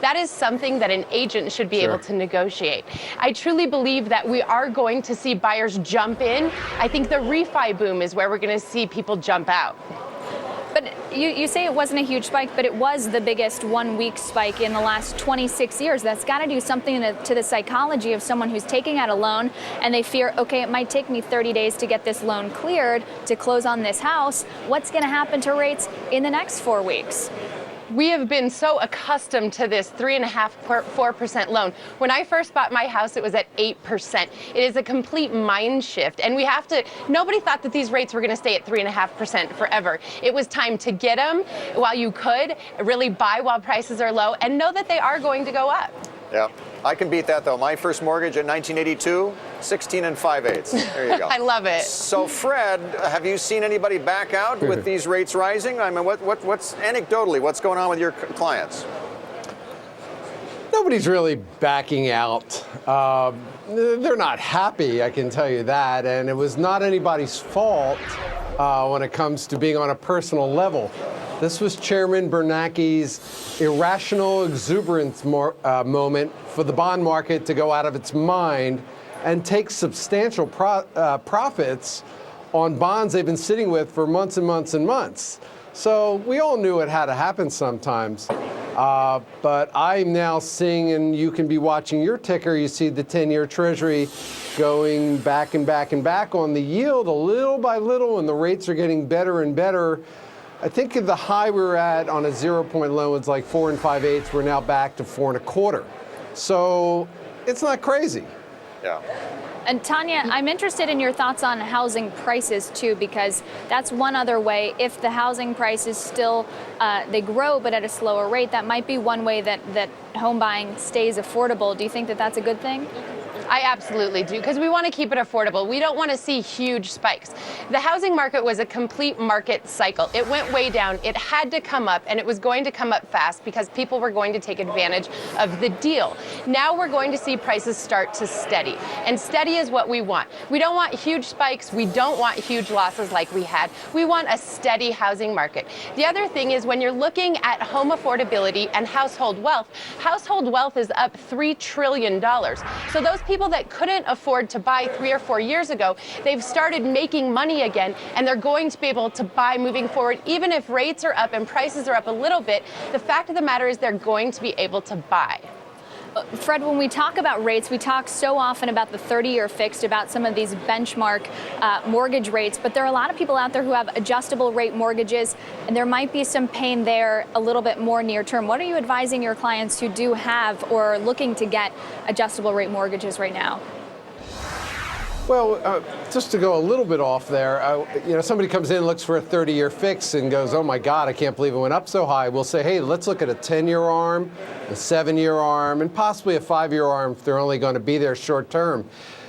that is something that an agent should be able to negotiate. I truly believe that we are going to see buyers jump in. I think the refi boom is where we're going to see people jump out. But you say it wasn't a huge spike, but it was the biggest 1 week spike in the last 26 years. That's got to do something to the psychology of someone who's taking out a loan and they fear, okay, it might take me 30 days to get this loan cleared to close on this house. What's going to happen to rates in the next 4 weeks? We have been so accustomed to this 3.5%, 4% loan. When I first bought my house, it was at 8%. It is a complete mind shift. And we have to, nobody thought that these rates were going to stay at 3.5% forever. It was time to get them while you could, really buy while prices are low, and know that they are going to go up. Yeah, I can beat that though. My first mortgage in 1982, 16 5/8. There you go. I love it. So Fred, have you seen anybody back out with these rates rising? I mean, what's anecdotally, what's going on with your clients? Nobody's really backing out. They're not happy, I can tell you that. And it was not anybody's fault when it comes to being on a personal level. This was Chairman Bernanke's irrational exuberance moment for the bond market to go out of its mind and take substantial profits on bonds they've been sitting with for months and months and months. So we all knew it had to happen sometimes. But I'm now seeing, and you can be watching your ticker, you see the 10-year Treasury going back and back and back on the yield a little by little, and the rates are getting better and better. I think the high we were at on a 0-point loan was like 4 5/8. We're now back to 4 1/4. So it's not crazy. Yeah. And Tanya, I'm interested in your thoughts on housing prices too, because that's one other way. If the housing prices still, they grow but at a slower rate, that might be one way that home buying stays affordable. Do you think that that's a good thing? I absolutely do, because we want to keep it affordable. We don't want to see huge spikes. The housing market was a complete market cycle. It went way down. It had to come up, and it was going to come up fast because people were going to take advantage of the deal. Now we're going to see prices start to steady, and steady is what we want. We don't want huge spikes. We don't want huge losses like we had. We want a steady housing market. The other thing is, when you're looking at home affordability and household wealth is up $3 trillion. So those people that couldn't afford to buy 3 or 4 years ago, they've started making money again, and they're going to be able to buy moving forward. Even if rates are up and prices are up a little bit, the fact of the matter is they're going to be able to buy. Fred, when we talk about rates, we talk so often about the 30-year fixed, about some of these benchmark mortgage rates, but there are a lot of people out there who have adjustable rate mortgages, and there might be some pain there a little bit more near term. What are you advising your clients who do have or are looking to get adjustable rate mortgages right now? Well, just to go a little bit off there, somebody comes in, looks for a 30-year fix and goes, oh my God, I can't believe it went up so high. We'll say, hey, let's look at a 10-year arm, a 7-year arm, and possibly a 5-year arm if they're only going to be there short term.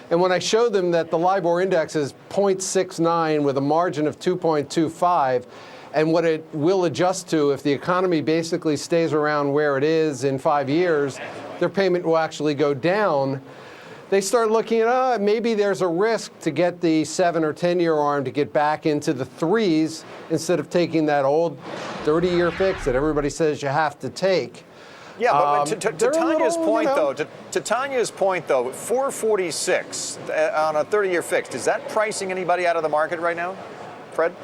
And when I show them that the LIBOR index is 0.69 with a margin of 2.25, and what it will adjust to if the economy basically stays around where it is in 5 years, their payment will actually go down. They start looking at, maybe there's a risk to get the 7 or 10-year arm to get back into the 3s instead of taking that old 30-year fix that everybody says you have to take. Yeah, but to Tanya's point, to Tanya's point, though, 446 on a 30-year fix, is that pricing anybody out of the market right now, Fred?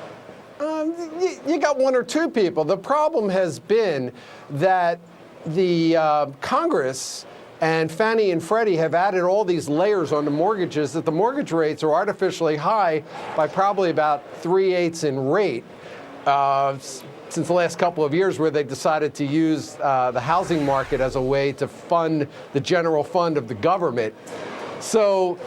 You got 1 or 2 people. The problem has been that the Congress and Fannie and Freddie have added all these layers onto mortgages that the mortgage rates are artificially high by probably about 3/8 in rate since the last couple of years, where they decided to use the housing market as a way to fund the general fund of the government. So,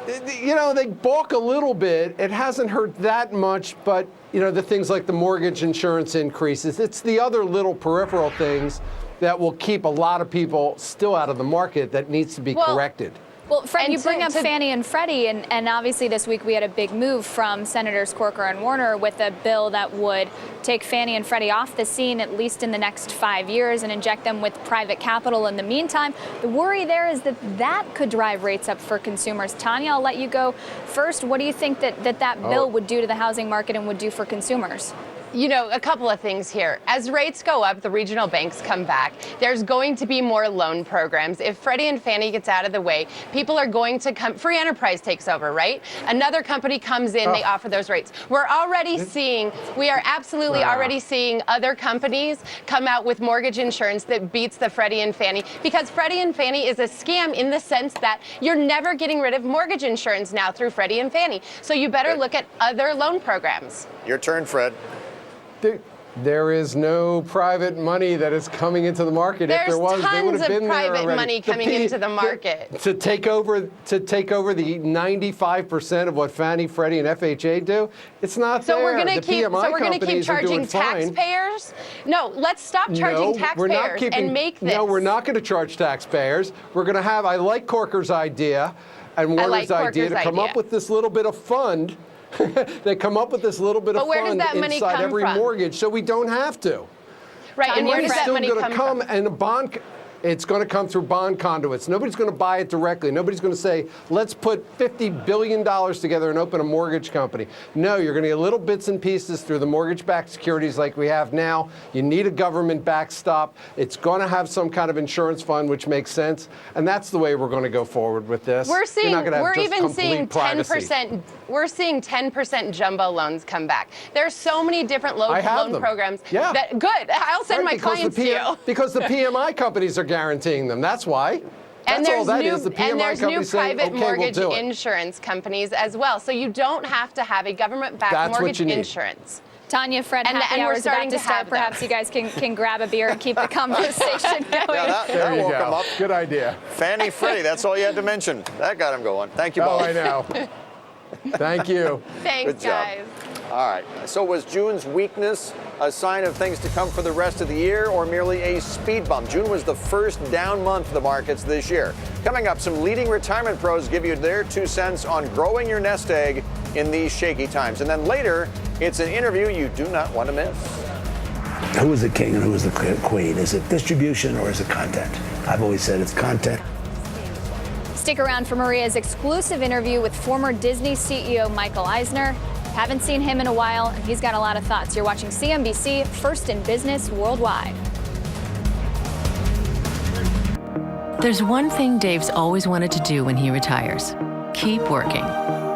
they balk a little bit. It hasn't hurt that much, but, the things like the mortgage insurance increases, it's the other little peripheral things that will keep a lot of people still out of the market that needs to be corrected. Well, Fred, you bring up Fannie and Freddie, and obviously this week we had a big move from Senators Corker and Warner with a bill that would take Fannie and Freddie off the scene at least in the next 5 years and inject them with private capital in the meantime. The worry there is that could drive rates up for consumers. Tanya, I'll let you go first. What do you think that bill would do to the housing market and would do for consumers? You know, a couple of things here. As rates go up, the regional banks come back. There's going to be more loan programs. If Freddie and Fannie gets out of the way, people are going to come. Free enterprise takes over, right? Another company comes in, they offer those rates. We are absolutely already seeing other companies come out with mortgage insurance that beats the Freddie and Fannie, because Freddie and Fannie is a scam in the sense that you're never getting rid of mortgage insurance now through Freddie and Fannie. So you better look at other loan programs. Your turn, Fred. There is no private money that is coming into the market. There's if there was, they would have been there already. tons of private money coming into the market. To take over the 95% of what Fannie, Freddie, and FHA do, it's not there. We're going to keep charging taxpayers? No, let's stop charging taxpayers and make this. No, we're not going to charge taxpayers. We're going to have, I like Corker's idea and Warner's idea to come up with this little bit of fund. They come up with this little bit of fund inside every mortgage, so we don't have to. Right, and where does that money come from? And a bond. It's going to come through bond conduits. Nobody's going to buy it directly. Nobody's going to say, let's put $50 billion together and open a mortgage company. No, you're going to get little bits and pieces through the mortgage-backed securities like we have now. You need a government backstop. It's going to have some kind of insurance fund, which makes sense. And that's the way we're going to go forward with this. We're seeing 10% jumbo loans come back. There's so many different loan programs. Yeah. Good. I'll send my clients to you. Because the PMI companies are guaranteeing them. That's why. And there's new private mortgage insurance companies as well. So you don't have to have a government-backed mortgage insurance. Tanya, Fred, happy hour is about to start. Perhaps you guys can grab a beer and keep the conversation going. Yeah, that woke him up. Good idea. Fannie, Freddie, that's all you had to mention. That got him going. Thank you both. Oh, I know. Thank you. Thanks, Good job. guys. All right. So was June's weakness a sign of things to come for the rest of the year, or merely a speed bump? June was the first down month for the markets this year. Coming up, some leading retirement pros give you their 2 cents on growing your nest egg in these shaky times. And then later, it's an interview you do not want to miss. Who is the king and who is the queen? Is it distribution or is it content? I've always said it's content. Stick around for Maria's exclusive interview with former Disney CEO Michael Eisner. Haven't seen him in a while, and he's got a lot of thoughts. You're watching CNBC, first in business worldwide. There's one thing Dave's always wanted to do when he retires: keep working,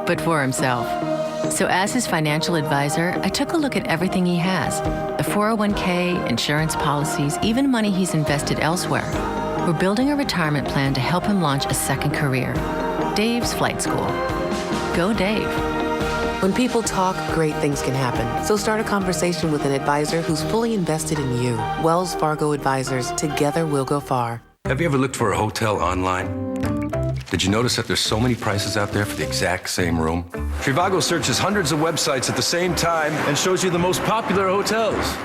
but for himself. So as his financial advisor, I took a look at everything he has: the 401k, insurance policies, even money he's invested elsewhere. We're building a retirement plan to help him launch a second career. Dave's Flight School. Go Dave. When people talk, great things can happen. So start a conversation with an advisor who's fully invested in you. Wells Fargo Advisors. Together we'll go far. Have you ever looked for a hotel online? Did you notice that there's so many prices out there for the exact same room? Trivago searches hundreds of websites at the same time and shows you the most popular hotels.